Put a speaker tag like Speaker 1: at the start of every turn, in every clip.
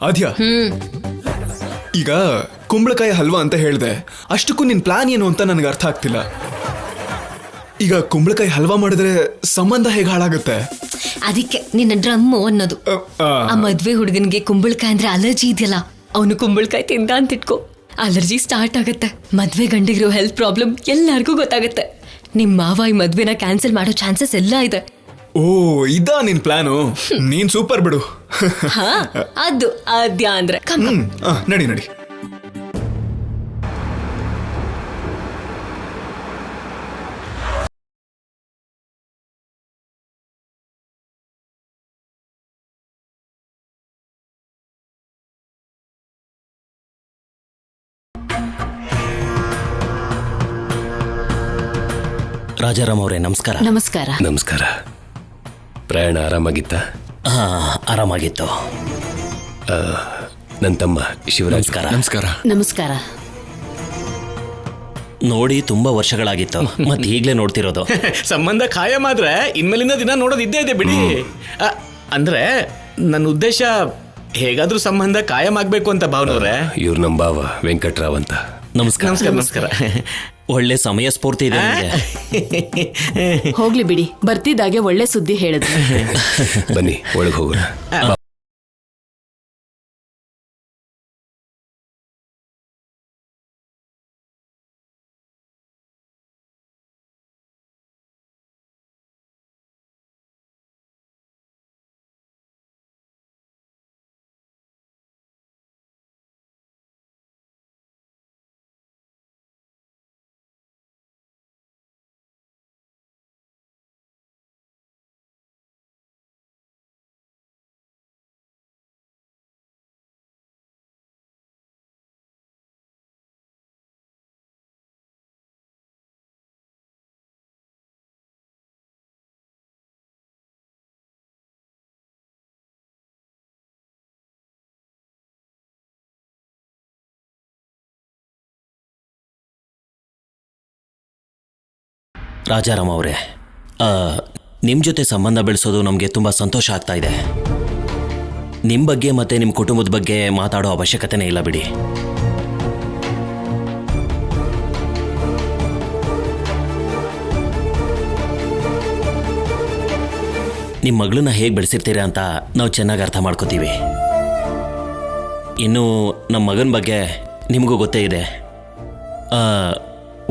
Speaker 1: ಆದ್ಯಾ, ಈಗ ಕುಂಬಳಕಾಯಿ ಹಲ್ವಾ ಅಂತ ಹೇಳ್ದೆ, ಅಷ್ಟಕ್ಕೂ ನಿನ್ ಪ್ಲಾನ್ ಏನು ಅಂತ ನನಗೆ ಅರ್ಥ ಆಗ್ತಿಲ್ಲ. ಈಗ ಕುಂಬಳಕಾಯಿ ಹಲ್ವಾ ಮಾಡಿದ್ರೆ ಸಂಬಂಧ ಹೇಗೆ ಹಾಳಾಗುತ್ತೆ?
Speaker 2: ಅದಕ್ಕೆ ನಿನ್ನ ಡ್ರಮ್ಮು ಅನ್ನೋದು. ಆ ಮದ್ವೆ ಹುಡುಗನ್ಗೆ ಕುಂಬಳಕಾಯಿ ಅಂದ್ರೆ ಅಲರ್ಜಿ ಇದೆಯಲ್ಲ, ಅವನು ಕುಂಬಳಕಾಯಿ ತಿಂದ ಅಂತ ಇಟ್ಕೋ, ಅಲರ್ಜಿ ಸ್ಟಾರ್ಟ್ ಆಗತ್ತೆ. ಮದ್ವೆ ಗಂಡಿಗಿರೋ ಹೆಲ್ತ್ ಪ್ರಾಬ್ಲಮ್ ಎಲ್ಲರಿಗೂ ಗೊತ್ತಾಗತ್ತೆ. ನಿಮ್ ಮಾವ ಈ ಮದ್ವೆನ ಕ್ಯಾನ್ಸಲ್ ಮಾಡೋ ಚಾನ್ಸಸ್ ಎಲ್ಲ ಇದೆ.
Speaker 1: ಓ, ಇದಾ ನಿನ್ ಪ್ಲಾನು? ನೀನ್ ಸೂಪರ್ ಬಿಡು.
Speaker 2: ಅದು ಆದ್ಯ ಅಂದ್ರೆ
Speaker 1: ನಡಿ ನಡಿ.
Speaker 3: ರಾಜಾರಾಮ್ ಅವರೇ, ನಮಸ್ಕಾರ.
Speaker 2: ನಮಸ್ಕಾರ.
Speaker 4: ನಮಸ್ಕಾರ. ಪ್ರಯಾಣ ಆರಾಮಾಗಿತ್ತ?
Speaker 3: ಆರಾಮಾಗಿತ್ತು.
Speaker 4: ನನ್ನ ತಮ್ಮ ಶಿವರಾಜ್.
Speaker 3: ನಮಸ್ಕಾರ.
Speaker 2: ನಮಸ್ಕಾರ.
Speaker 3: ನೋಡಿ ತುಂಬಾ ವರ್ಷಗಳಾಗಿತ್ತು, ಮತ್ತೆ ಈಗಲೇ ನೋಡ್ತಿರೋದು.
Speaker 4: ಸಂಬಂಧ ಖಾಯಂ ಆದ್ರೆ ಇನ್ಮೇಲಿಂದ ದಿನ ನೋಡೋದು ಇದ್ದೇ ಇದೆ ಬಿಡಿ. ಅಂದ್ರೆ ನನ್ನ ಉದ್ದೇಶ ಹೇಗಾದ್ರೂ ಸಂಬಂಧ ಕಾಯಂ ಆಗ್ಬೇಕು ಅಂತ. ಭಾವನವ್ರೆ, ಇವ್ರು ನಮ್ಮ ಭಾವ ವೆಂಕಟ್ರಾವ್ ಅಂತ.
Speaker 3: ನಮಸ್ಕಾರ.
Speaker 4: ನಮಸ್ಕಾರ.
Speaker 3: ಒಳ್ಳೆ ಸಮಯ ಸ್ಫೂರ್ತಿ ಇದೆ.
Speaker 2: ಹೋಗ್ಲಿ ಬಿಡಿ, ಬರ್ತಿದ್ದಾಗೆ ಒಳ್ಳೆ ಸುದ್ದಿ ಹೇಳಿದ್ರು.
Speaker 4: ಬನ್ನಿ ಒಳಗೆ ಹೋಗೋಣ.
Speaker 3: ರಾಜಾರಾಮ್ ಅವರೇ, ನಿಮ್ಮ ಜೊತೆ ಸಂಬಂಧ ಬೆಳೆಸೋದು ನಮಗೆ ತುಂಬ ಸಂತೋಷ ಆಗ್ತಾ ಇದೆ. ನಿಮ್ಮ ಬಗ್ಗೆ ಮತ್ತು ನಿಮ್ಮ ಕುಟುಂಬದ ಬಗ್ಗೆ ಮಾತಾಡೋ ಅವಶ್ಯಕತೆನೇ ಇಲ್ಲ ಬಿಡಿ. ನಿಮ್ಮ ಮಗಳನ್ನ ಹೇಗೆ ಬೆಳೆಸಿರ್ತೀರಾ ಅಂತ ನಾವು ಚೆನ್ನಾಗಿ ಅರ್ಥ ಮಾಡ್ಕೋತೀವಿ. ಇನ್ನು ನಮ್ಮ ಮಗನ ಬಗ್ಗೆ ನಿಮಗೂ ಗೊತ್ತೇ ಇದೆ.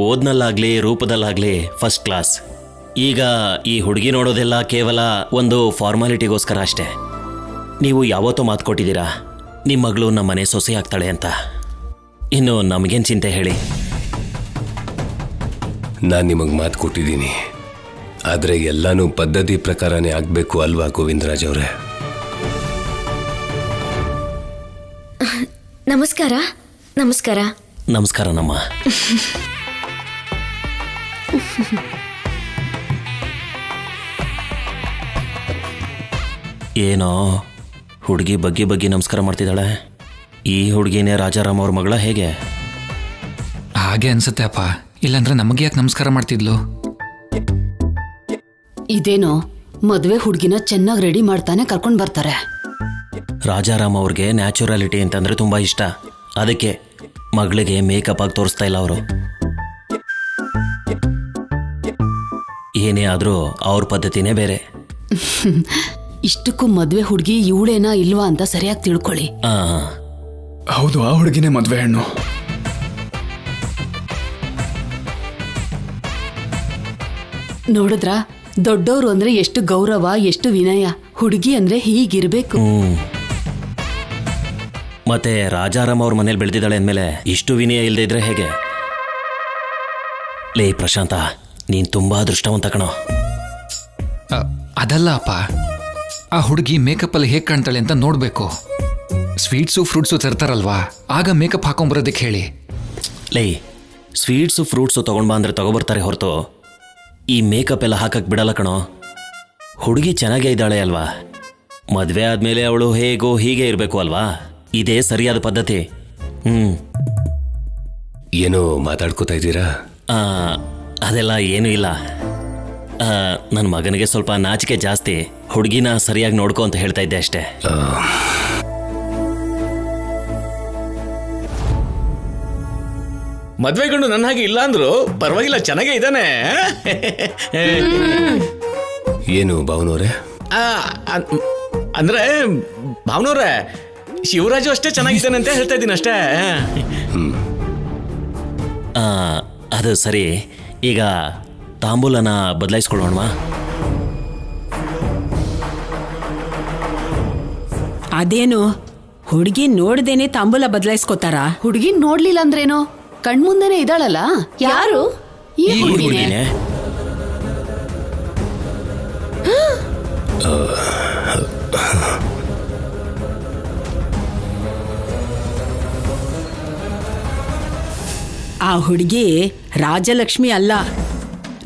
Speaker 3: ಓದ್ನಲ್ಲಾಗಲಿ ರೂಪದಲ್ಲಾಗಲಿ ಫಸ್ಟ್ ಕ್ಲಾಸ್. ಈಗ ಈ ಹುಡುಗಿ ನೋಡೋದೆಲ್ಲ ಕೇವಲ ಒಂದು ಫಾರ್ಮಾಲಿಟಿಗೋಸ್ಕರ ಅಷ್ಟೇ. ನೀವು ಯಾವತ್ತೂ ಮಾತು ಕೊಟ್ಟಿದ್ದೀರಾ ನಿಮ್ಮ ಮಗಳು ನಮ್ಮ ಮನೆ ಸೊಸೆ ಆಗ್ತಾಳೆ ಅಂತ. ಇನ್ನು ನಮಗೇನು ಚಿಂತೆ ಹೇಳಿ.
Speaker 4: ನಾನು ನಿಮಗೆ ಮಾತು ಕೊಟ್ಟಿದ್ದೀನಿ, ಆದರೆ ಎಲ್ಲನೂ ಪದ್ಧತಿ ಪ್ರಕಾರನೇ ಆಗಬೇಕು ಅಲ್ವಾ ಗೋವಿಂದರಾಜ್ ಅವರೇ?
Speaker 2: ನಮಸ್ಕಾರ. ನಮಸ್ಕಾರ.
Speaker 3: ನಮಸ್ಕಾರ ನಮ್ಮ. ಏನೋ ಹುಡುಗಿ ಬಗ್ಗೆ ನಮಸ್ಕಾರ ಮಾಡ್ತಿದ್ದಾಳೆ. ಈ ಹುಡುಗಿನೇ ರಾಜಾರಾಮ್ ಅವ್ರ ಮಗಳ ಹೇಗೆ?
Speaker 5: ಹಾಗೆ ಅನ್ಸುತ್ತೆ ಅಪ್ಪ, ಇಲ್ಲಾಂದ್ರೆ ನಮಗೆ ಯಾಕೆ ನಮಸ್ಕಾರ ಮಾಡ್ತಿದ್ಲು?
Speaker 2: ಇದೇನೋ ಮದುವೆ ಹುಡುಗಿನ ಚೆನ್ನಾಗಿ ರೆಡಿ ಮಾಡ್ತಾನೆ ಕರ್ಕೊಂಡು ಬರ್ತಾರೆ.
Speaker 3: ರಾಜಾರಾಮ್ ಅವ್ರಿಗೆ ನ್ಯಾಚುರಾಲಿಟಿ ಅಂತಂದ್ರೆ ತುಂಬಾ ಇಷ್ಟ. ಅದಕ್ಕೆ ಮಗಳಿಗೆ ಮೇಕಪ್ ಆಗಿ ತೋರಿಸ್ತಾ ಇಲ್ಲ ಅವರು. ಏನೇ ಆದರೂ ಅವ್ರ ಪದ್ಧತಿನೇ ಬೇರೆ.
Speaker 2: ಇಷ್ಟಕ್ಕೂ ಮದುವೆ ಹುಡುಗಿ ಇವಳೇನಾ ಇಲ್ವಾ ಅಂತ ಸರಿಯಾಗಿ ತಿಳ್ಕೊಳ್ಳಿ.
Speaker 1: ಹೌದು, ಆ ಹುಡುಗಿನೇ ಮದುವೆ ಹೆಣ್ಣು.
Speaker 2: ನೋಡಿದ್ರ, ದೊಡ್ಡವರು ಅಂದ್ರೆ ಎಷ್ಟು ಗೌರವ, ಎಷ್ಟು ವಿನಯ. ಹುಡುಗಿ ಅಂದ್ರೆ ಹೀಗಿರ್ಬೇಕು.
Speaker 3: ಮತ್ತೆ ರಾಜಾರಾಮ್ ಅವ್ರ ಮನೇಲಿ ಬೆಳೆದಿದ್ದಾಳೆ ಅಂದಮೇಲೆ ಇಷ್ಟು ವಿನಯ ಇಲ್ಲದೆ ಇದ್ರೆ ಹೇಗೆ? ಲೇ ಪ್ರಶಾಂತ, ನೀನ್ ತುಂಬಾ ಅದೃಷ್ಟವಂತ ಕಣೋ.
Speaker 5: ಅದಲ್ಲ ಅಪ್ಪ, ಆ ಹುಡುಗಿ ಮೇಕಪ್ಪಲ್ಲಿ ಹೇಗೆ ಕಾಣ್ತಾಳೆ ಅಂತ ನೋಡಬೇಕು. ಸ್ವೀಟ್ಸು ಫ್ರೂಟ್ಸು ತರ್ತಾರಲ್ವಾ, ಆಗ ಮೇಕಪ್ ಹಾಕೊಂಬರೋದಕ್ಕೆ ಹೇಳಿ.
Speaker 3: ಲೇ, ಸ್ವೀಟ್ಸು ಫ್ರೂಟ್ಸು ತೊಗೊಂಡ್ಬಾ ಅಂದರೆ ತೊಗೊಬರ್ತಾರೆ ಹೊರತು ಈ ಮೇಕಪ್ ಎಲ್ಲ ಹಾಕಕ್ಕೆ ಬಿಡಲ್ಲ ಕಣೋ. ಹುಡುಗಿ ಚೆನ್ನಾಗೇ ಇದ್ದಾಳೆ ಅಲ್ವಾ, ಮದುವೆ ಆದಮೇಲೆ ಅವಳು ಹೇಗೋ ಹೀಗೆ ಇರಬೇಕು ಅಲ್ವಾ? ಇದೇ ಸರಿಯಾದ ಪದ್ಧತಿ.
Speaker 4: ಏನೋ ಮಾತಾಡ್ಕೋತಾ ಇದ್ದೀರಾ?
Speaker 3: ಅದೆಲ್ಲ ಏನೂ ಇಲ್ಲ. ನನ್ನ ಮಗನಿಗೆ ಸ್ವಲ್ಪ ನಾಚಿಕೆ ಜಾಸ್ತಿ. ಹುಡುಗಿನ ಸರಿಯಾಗಿ ನೋಡ್ಕೊ ಅಂತ ಹೇಳ್ತಾ ಇದ್ದೆ ಅಷ್ಟೇ.
Speaker 4: ಮದ್ವೆ ಗಂಡು ನನ್ನ ಹಾಗೆ ಇಲ್ಲ ಅಂದ್ರು ಪರವಾಗಿಲ್ಲ, ಚೆನ್ನಾಗೇ ಇದ್ದಾನೆ.
Speaker 6: ಏನು ಭಾವನವ್ರೆ?
Speaker 4: ಆ, ಅಂದ್ರೆ ಭಾವನವ್ರೆ, ಶಿವರಾಜು ಅಷ್ಟೇ ಚೆನ್ನಾಗಿದ್ದಾನೆ ಅಂತ ಹೇಳ್ತಾ ಇದ್ದೀನಿ ಅಷ್ಟೇ.
Speaker 3: ಅದು ಸರಿ, ಈಗ ತಾಂಬೂಲನ ಬದಲಾಯಿಸ್ಕೊಳ್ಳೋಣವಾ?
Speaker 7: ಅದೇನು ಹುಡುಗಿ ನೋಡ್ದೇನೆ ತಾಂಬೂಲ ಬದಲಾಯಿಸ್ಕೋತಾರ?
Speaker 8: ಹುಡುಗಿ ನೋಡ್ಲಿಲ್ಲ ಅಂದ್ರೇನೋ, ಕಣ್ಮುಂದೆನೆ ಇದ್ದಾಳಲ್ಲ. ಯಾರು? ಈ ಹುಡುಗಿನೇ.
Speaker 7: ಆ ಹುಡುಗಿ ರಾಜಲಕ್ಷ್ಮಿ ಅಲ್ಲ,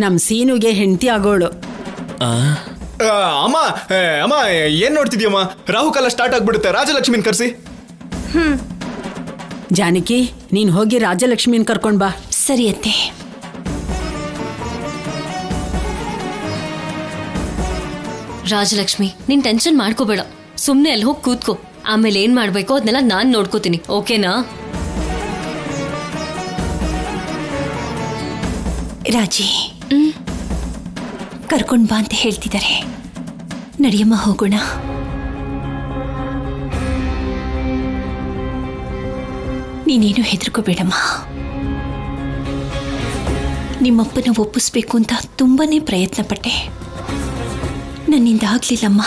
Speaker 7: ನಮ್ ಸೀನುಗೆ ಹೆಂಡತಿ ಆಗೋಳು.
Speaker 1: ಅಮ್ಮ ಅಮ್ಮ ಏನ್ ನೋಡ್ತಿದ್ಯಮ್ಮ? ರಾಹುಕಾಲ ಸ್ಟಾರ್ಟ್ ಆಗ್ಬಿಡುತ್ತೆ, ರಾಜಲಕ್ಷ್ಮಿನ್ ಕರ್ಸಿ.
Speaker 7: ಜಾನಕಿ, ನೀನ್ ಹೋಗಿ ರಾಜಲಕ್ಷ್ಮಿನ್ ಕರ್ಕೊಂಡ್ ಬಾ.
Speaker 8: ಸರಿ ಅತ್ತೆ.
Speaker 2: ರಾಜಲಕ್ಷ್ಮಿ, ನೀನ್ ಟೆನ್ಷನ್ ಮಾಡ್ಕೋಬೇಡ, ಸುಮ್ನೆ ಅಲ್ಲಿ ಹೋಗಿ ಕೂತ್ಕೋ. ಆಮೇಲೆ ಏನ್ ಮಾಡ್ಬೇಕೋ ಅದನ್ನೆಲ್ಲ ನಾನ್ ನೋಡ್ಕೋತೀನಿ, ಓಕೆನಾ?
Speaker 8: ರಾಜಿ, ಕರ್ಕೊಂಡ್ ಬಾ ಅಂತ ಹೇಳ್ತಿದ್ದಾರೆ. ನಡಿಯಮ್ಮ, ಹೋಗೋಣ. ನೀನೇನು ಹೆದರ್ಕೋಬೇಡಮ್ಮ. ನಿಮ್ಮಪ್ಪನ ಒಪ್ಪಿಸ್ಬೇಕು ಅಂತ ತುಂಬಾನೇ ಪ್ರಯತ್ನ ಪಟ್ಟೆ, ನನ್ನಿಂದ ಆಗ್ಲಿಲ್ಲಮ್ಮ.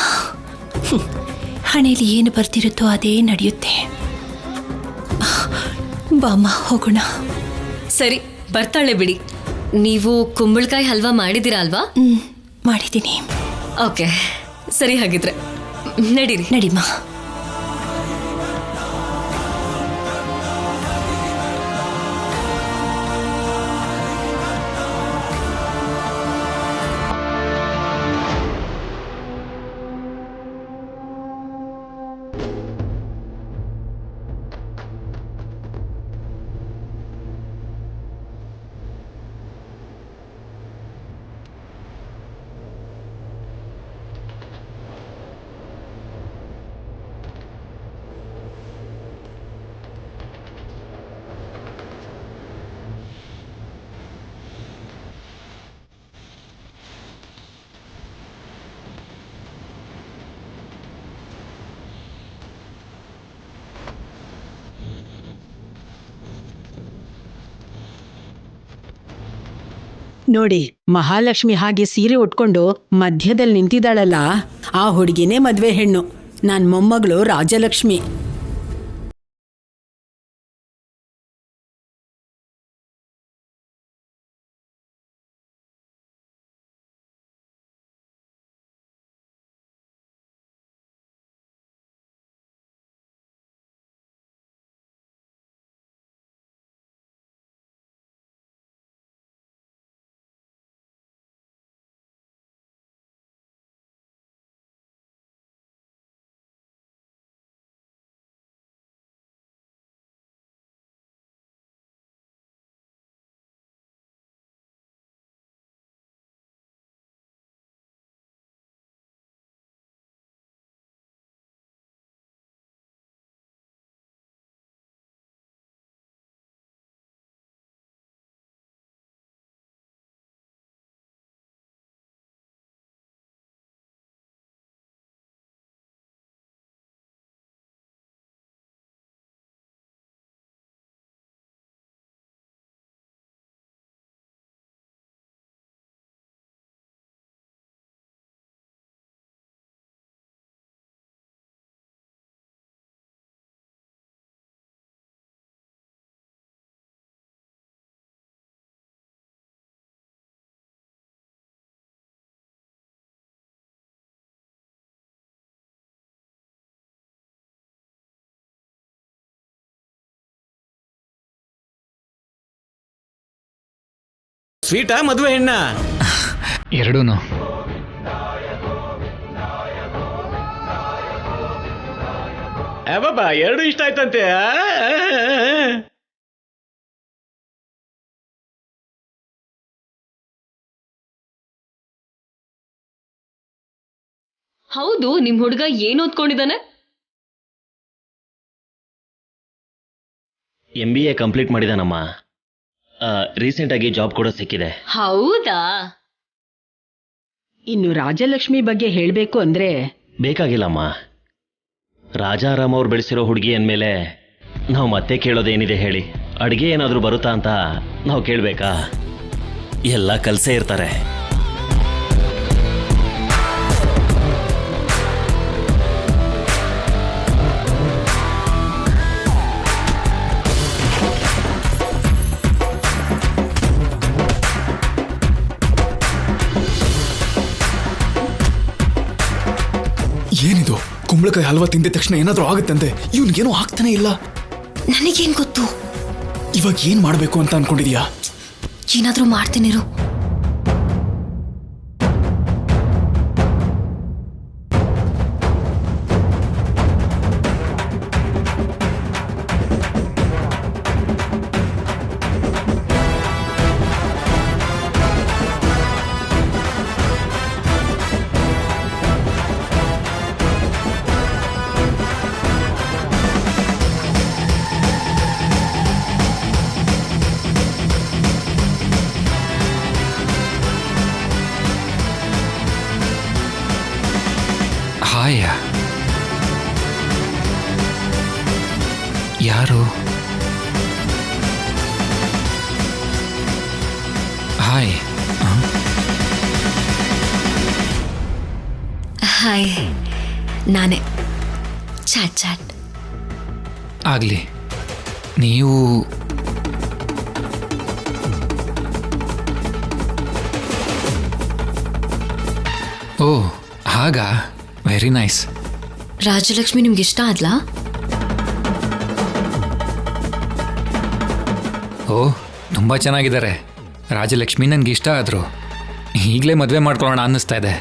Speaker 8: ಹಣೆಯಲ್ಲಿ ಏನು ಬರ್ತಿರುತ್ತೋ ಅದೇ ನಡೆಯುತ್ತೆ. ಬಾಮ್ಮ, ಹೋಗೋಣ.
Speaker 2: ಸರಿ, ಬರ್ತಾಳೆ ಬಿಡಿ. ನೀವು ಕುಂಬಳಕಾಯಿ ಹಲ್ವಾ ಮಾಡಿದ್ದೀರಾ ಅಲ್ವಾ?
Speaker 8: ಮಾಡಿದ್ದೀನಿ.
Speaker 2: ಓಕೆ, ಸರಿ, ಹಾಗಿದ್ರೆ ನಡೀರಿ.
Speaker 8: ನಡಿಮ್ಮ.
Speaker 7: ನೋಡಿ, ಮಹಾಲಕ್ಷ್ಮಿ ಹಾಗೆ ಸೀರೆ ಉಟ್ಕೊಂಡು ಮಧ್ಯದಲ್ಲಿ ನಿಂತಿದ್ದಾಳಲ್ಲ, ಆ ಹುಡುಗಿನೇ ಮದ್ವೆ ಹೆಣ್ಣು. ನನ್ ಮೊಮ್ಮಗಳು ರಾಜಲಕ್ಷ್ಮಿ.
Speaker 4: ಸ್ವೀಟಾ ಮದುವೆ ಹೆಣ್ಣ?
Speaker 5: ಎರಡೂನು.
Speaker 4: ಬಾಬಾ, ಎರಡು ಇಷ್ಟ ಆಯ್ತಂತೆ.
Speaker 2: ಹೌದು, ನಿಮ್ ಹುಡುಗ ಏನ್ ಓದ್ಕೊಂಡಿದ್ದಾನೆ?
Speaker 3: MBA complete ಮಾಡಿದಾನಮ್ಮ. ರೀಸೆಂಟಾಗಿ ಜಾಬ್ ಕೂಡ ಸಿಕ್ಕಿದೆ.
Speaker 2: ಹೌದಾ?
Speaker 7: ಇನ್ನು ರಾಜಲಕ್ಷ್ಮಿ ಬಗ್ಗೆ ಹೇಳಬೇಕು ಅಂದ್ರೆ
Speaker 3: ಬೇಕಾಗಿಲ್ಲಮ್ಮ. ರಾಜಾರಾಮ್ ಅವ್ರು ಬೆಳೆಸಿರೋ ಹುಡುಗಿ ಅಂದಮೇಲೆ ನಾವು ಮತ್ತೆ ಕೇಳೋದೇನಿದೆ ಹೇಳಿ? ಅಡುಗೆ ಏನಾದರೂ ಬರುತ್ತಾ ಅಂತ ನಾವು ಕೇಳಬೇಕಾ? ಎಲ್ಲ ಕಲಸೇ ಇರ್ತಾರೆ.
Speaker 1: ಏನಿದು? ಕುಂಬಳಕಾಯಿ ಹಲ್ವಾ ತಿಂದ ತಕ್ಷಣ ಏನಾದ್ರೂ ಆಗುತ್ತಂತೆ. ಇವನ್ಗೇನೋ ಆಗ್ತಾನೆ ಇಲ್ಲ.
Speaker 2: ನನಗೇನ್ ಗೊತ್ತು?
Speaker 1: ಇವಾಗ ಏನ್ ಮಾಡ್ಬೇಕು ಅಂತ ಅನ್ಕೊಂಡಿದ್ಯಾ?
Speaker 2: ಏನಾದ್ರೂ ಮಾಡ್ತೀನಿರು.
Speaker 5: ಹಾಯ, ಯಾರು? ಹಾಯ್.
Speaker 2: ಹಾಯ್, ನಾನೇ. ಚಾಟ್.
Speaker 5: ಆಗ್ಲಿ. ನೀವು ಓ ಹಾಗಾ? Very nice.
Speaker 2: ರಾಜಲಕ್ಷ್ಮಿ ನಿಮ್ಗೆ ಇಷ್ಟ ಆದ್ಲಾ?
Speaker 5: ಓ, ತುಂಬ ಚೆನ್ನಾಗಿದ್ದಾರೆ. ರಾಜಲಕ್ಷ್ಮಿ ನನಗೆ ಇಷ್ಟ ಆದರು. ಈಗಲೇ ಮದುವೆ ಮಾಡ್ಕೊಳ್ಳೋಣ ಅನ್ನಿಸ್ತಾ ಇದೆ.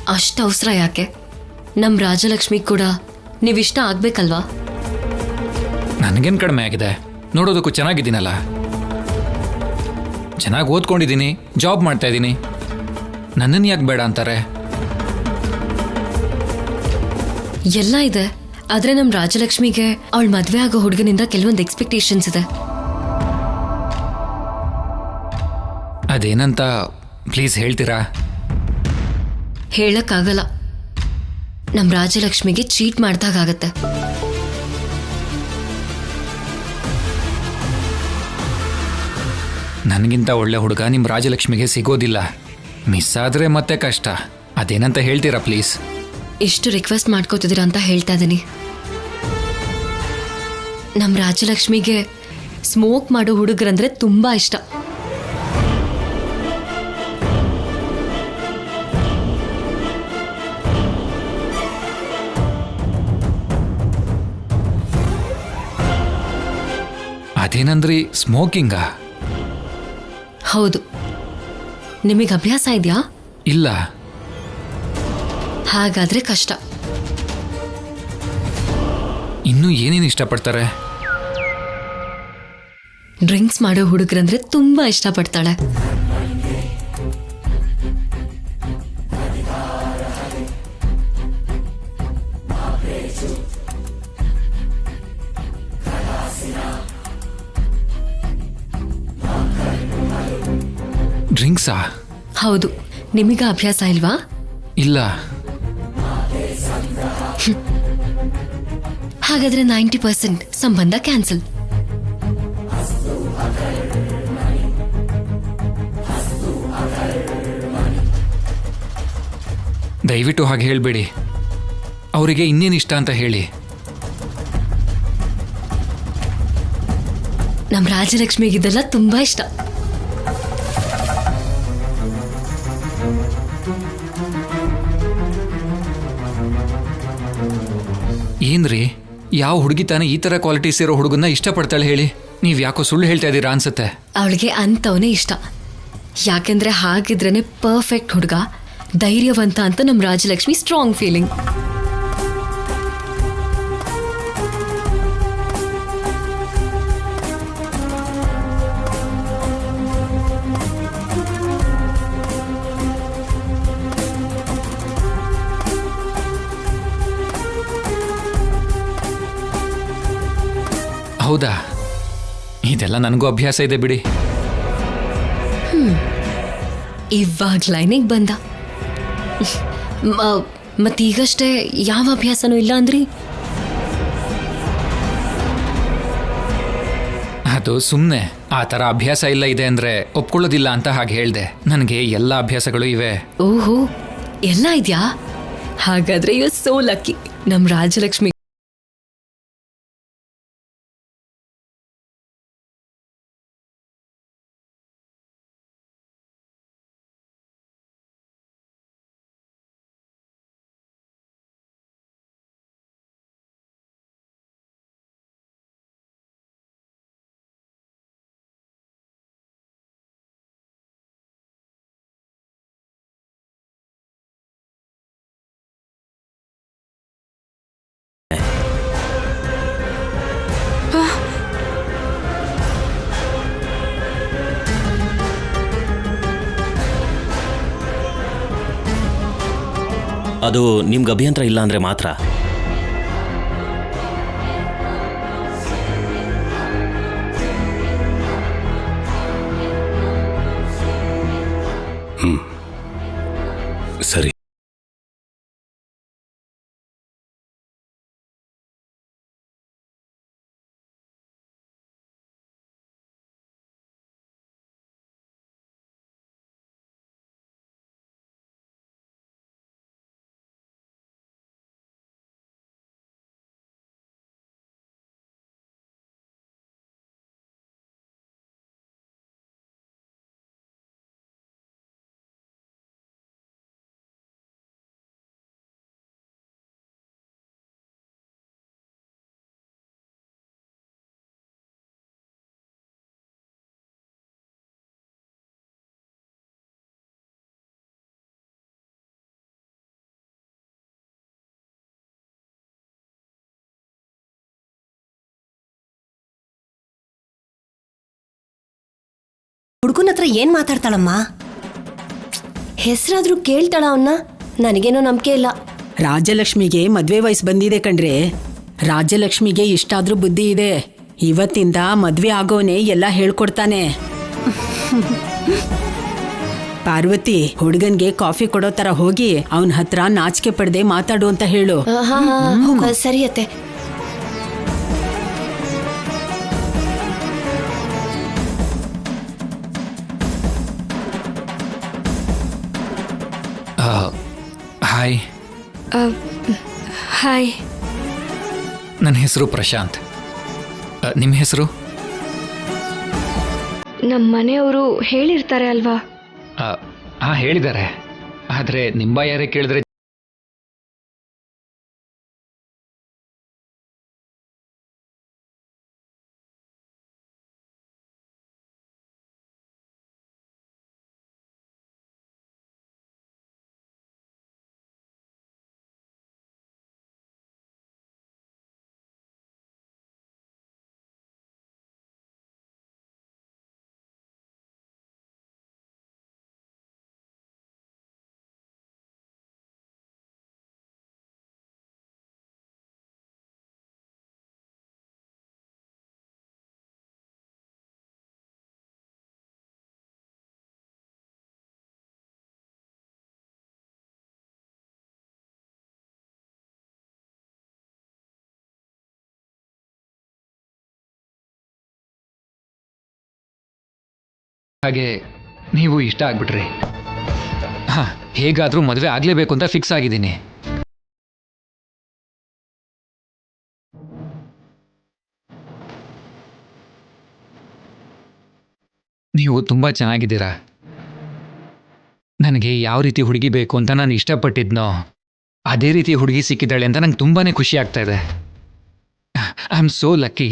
Speaker 2: ಅಷ್ಟು ಅವಸರ ಯಾಕೆ? ನಮ್ಮ ರಾಜಲಕ್ಷ್ಮಿ ಕೂಡ ನೀವಿಷ್ಟ ಆಗ್ಬೇಕಲ್ವಾ?
Speaker 5: ನನಗೇನು ಕಡಿಮೆ ಆಗಿದೆ? ನೋಡೋದಕ್ಕೂ ಚೆನ್ನಾಗಿದ್ದೀನಲ್ಲ. ಚೆನ್ನಾಗಿ ಓದ್ಕೊಂಡಿದ್ದೀನಿ, ಜಾಬ್ ಮಾಡ್ತಾ ಇದ್ದೀನಿ. ನನ್ನನ್ನು ಯಾಕೆ ಬೇಡ ಅಂತಾರೆ?
Speaker 2: ಎಲ್ಲ ಇದೆ, ಆದ್ರೆ ನಮ್ಮ ರಾಜಲಕ್ಷ್ಮಿಗೆ ಅವಳ ಮದ್ವೆ ಆಗೋ ಹುಡುಗನಿಂದ ಕೆಲವೊಂದು ಎಕ್ಸ್ಪೆಕ್ಟೇಷನ್ಸ್ ಇದೆ.
Speaker 5: ಅದೇನಂತ ಪ್ಲೀಸ್ ಹೇಳ್ತೀರಾ?
Speaker 2: ಹೇಳಕ್ಕಾಗಲ್ಲ. ನಮ್ಮ ರಾಜಲಕ್ಷ್ಮಿಗೆ ಚೀಟ್ ಮಾಡ್ದಾಗತ್ತೆ.
Speaker 5: ನನಗಿಂತ ಒಳ್ಳೆ ಹುಡುಗ ನಿಮ್ಮ ರಾಜಲಕ್ಷ್ಮಿಗೆ ಸಿಗೋದಿಲ್ಲ. ಮಿಸ್ ಆದರೆ ಮತ್ತೆ ಕಷ್ಟ. ಅದೇನಂತ ಹೇಳ್ತೀರಾ ಪ್ಲೀಸ್?
Speaker 2: ಇಷ್ಟು ರಿಕ್ವೆಸ್ಟ್ ಮಾಡ್ಕೋತಿದ್ದೀರಾ ಅಂತ ಹೇಳ್ತಾ ಇದ್ದೀನಿ. ನಮ್ಮ ರಾಜಲಕ್ಷ್ಮಿಗೆ ಸ್ಮೋಕ್ ಮಾಡೋ ಹುಡುಗರಂದ್ರೆ ತುಂಬಾ ಇಷ್ಟ.
Speaker 5: ಅದೇನಂದ್ರಿ, ಸ್ಮೋಕಿಂಗಾ?
Speaker 2: ಹೌದು. ನಿಮಗೆ ಅಭ್ಯಾಸ ಇದೆಯಾ?
Speaker 5: ಇಲ್ಲ.
Speaker 2: ಹಾಗಾದ್ರೆ ಕಷ್ಟ.
Speaker 5: ಇನ್ನೂ ಏನೇನು ಇಷ್ಟಪಡ್ತಾರೆ?
Speaker 2: ಡ್ರಿಂಕ್ಸ್ ಮಾಡೋ ಹುಡುಗರಂದ್ರೆ ತುಂಬಾ ಇಷ್ಟಪಡ್ತಾಳೆ.
Speaker 5: ಡ್ರಿಂಕ್ಸಾ?
Speaker 2: ಹೌದು. ನಿಮಗ ಅಭ್ಯಾಸ ಇಲ್ವಾ?
Speaker 5: ಇಲ್ಲ.
Speaker 2: ಹಾಗಾದ್ರೆ 90% ಸಂಬಂಧ ಕ್ಯಾನ್ಸಲ್.
Speaker 5: ದಯವಿಟ್ಟು ಹಾಗೆ ಹೇಳಬೇಡಿ. ಅವರಿಗೆ ಇನ್ನೇನು ಇಷ್ಟ ಅಂತ ಹೇಳಿ.
Speaker 2: ನಮ್ಮ ರಾಜಲಕ್ಷ್ಮಿಗಿದೆಲ್ಲ ತುಂಬಾ ಇಷ್ಟ.
Speaker 5: ಏನ್ರಿ, ಯಾವ ಹುಡುಗಿ ತಾನೇ ಈ ಥರ ಕ್ವಾಲಿಟೀಸ್ ಇರೋ ಹುಡುಗನ್ನ ಇಷ್ಟಪಡ್ತಾಳೆ ಹೇಳಿ? ನೀವು ಯಾಕೋ ಸುಳ್ಳು ಹೇಳ್ತಾ ಇದ್ದೀರಾ ಅನ್ಸುತ್ತೆ.
Speaker 2: ಅವಳಿಗೆ ಅಂತವನೇ ಇಷ್ಟ. ಯಾಕೆಂದ್ರೆ ಹಾಗಿದ್ರೇನೆ ಪರ್ಫೆಕ್ಟ್ ಹುಡುಗ, ಧೈರ್ಯವಂತ ಅಂತ ನಮ್ಮ ರಾಜಲಕ್ಷ್ಮಿ ಸ್ಟ್ರಾಂಗ್ ಫೀಲಿಂಗ್.
Speaker 5: ಹೌದಾ? ಇದೆಲ್ಲ ನನಗೂ ಅಭ್ಯಾಸ ಇದೆ ಬಿಡಿ.
Speaker 2: ಇವಾಗ ಲೈನಿಗೆ ಬಂದ. ಮತ್ತೀಗಷ್ಟೇ ಯಾವ ಅಭ್ಯಾಸನೂ ಇಲ್ಲ ಅಂದ್ರಿ?
Speaker 5: ಅದು ಸುಮ್ಮನೆ ಆ ಥರ ಅಭ್ಯಾಸ ಇಲ್ಲ ಇದೆ ಅಂದರೆ ಒಪ್ಕೊಳ್ಳೋದಿಲ್ಲ ಅಂತ ಹಾಗೆ ಹೇಳಿದೆ. ನನಗೆ ಎಲ್ಲ ಅಭ್ಯಾಸಗಳು ಇವೆ.
Speaker 2: ಓಹೋ, ಎಲ್ಲ ಇದ್ಯಾ? ಹಾಗಾದ್ರೆ ಯು ಸೋ ಲಕ್ಕಿ. ನಮ್ ರಾಜಲಕ್ಷ್ಮಿ
Speaker 3: ಅದು ನಿಮ್ಗೆ ಅಭ್ಯಂತರ ಇಲ್ಲ ಅಂದರೆ ಮಾತ್ರ.
Speaker 6: ಸರಿ.
Speaker 9: ಹುಡುಗನ ಹತ್ರ ಏನ್ ಮಾತಾಡ್ತಾಳಮ್ಮ? ಹೆಸರಾದ್ರೂ ಕೇಳ್ತಾಳ ಅವನ್ನ? ನನಗೇನೋ ನಂಬಿಕೆ ಇಲ್ಲ.
Speaker 7: ರಾಜಲಕ್ಷ್ಮಿಗೆ ಮದ್ವೆ ವಯಸ್ಸು ಬಂದಿದೆ ಕಣ್ರೆ. ರಾಜಲಕ್ಷ್ಮಿಗೆ ಇಷ್ಟಾದ್ರೂ ಬುದ್ಧಿ ಇದೆ. ಇವತ್ತಿಂದ ಮದ್ವೆ ಆಗೋನೆ ಎಲ್ಲ ಹೇಳ್ಕೊಡ್ತಾನೆ. ಪಾರ್ವತಿ, ಹುಡುಗನ್ಗೆ ಕಾಫಿ ಕೊಡೋ ತರ ಹೋಗಿ ಅವನ ಹತ್ರ ನಾಚಿಕೆ ಪಡೆದೆ ಮಾತಾಡು ಅಂತ ಹೇಳು.
Speaker 9: ಸರಿಯತ್ತೆ.
Speaker 5: ಹಾಯ್.
Speaker 2: ಹಾಯ್.
Speaker 5: ನನ್ನ ಹೆಸರು ಪ್ರಶಾಂತ್. ನಿಮ್ಮ ಹೆಸರು?
Speaker 10: ನಮ್ಮ ಮನೆಯವರು ಹೇಳಿರ್ತಾರೆ ಅಲ್ವಾ?
Speaker 5: ಹಾಂ, ಹೇಳಿದ್ದಾರೆ. ಆದರೆ ನಿಮ್ಮ ಯಾರೇ ಕೇಳಿದ್ರೆ ಹಾಗೆ ನೀವು ಇಷ್ಟ ಆಗ್ಬಿಟ್ರಿ. ಹಾಂ, ಹೇಗಾದರೂ ಮದುವೆ ಆಗಲೇಬೇಕು ಅಂತ ಫಿಕ್ಸ್ ಆಗಿದ್ದೀನಿ. ನೀವು ತುಂಬ ಚೆನ್ನಾಗಿದ್ದೀರಾ. ನನಗೆ ಯಾವ ರೀತಿ ಹುಡುಗಿ ಬೇಕು ಅಂತ ನಾನು ಇಷ್ಟಪಟ್ಟಿದ್ನೋ ಅದೇ ರೀತಿ ಹುಡುಗಿ ಸಿಕ್ಕಿದ್ದಾಳೆ ಅಂತ ನಂಗೆ ತುಂಬಾ ಖುಷಿ ಆಗ್ತಾ ಇದೆ. I am so lucky.